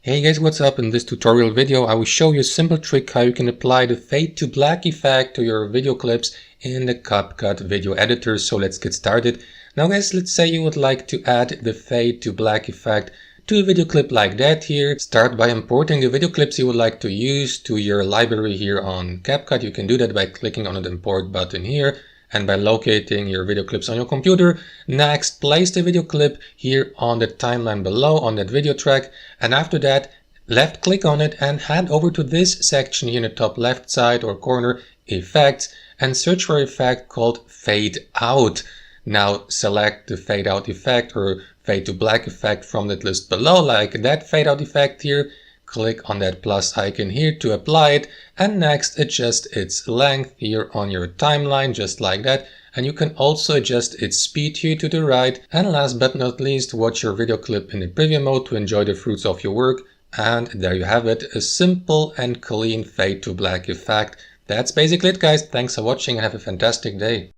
Hey guys, what's up? In this tutorial video I will show you a simple trick how you can apply the fade to black effect to your video clips in the CapCut video editor. So let's get started. Now guys, let's say you would like to add the fade to black effect to a video clip like that here. Start by importing the video clips you would like to use to your library here on CapCut. You can do that by clicking on the import button here and by locating your video clips on your computer. Next, place the video clip here on the timeline below on that video track, and after that left click on it and head over to this section here in the top left side or corner, effects, and search for an effect called fade out. Now select the fade out effect or fade to black effect from that list below, like that fade out effect here. Click on that plus icon here to apply it, and next adjust its length here on your timeline just like that, and you can also adjust its speed here to the right. And last but not least, watch your video clip in the preview mode to enjoy the fruits of your work. And there you have it, a simple and clean fade to black effect. That's basically it guys. Thanks for watching and have a fantastic day.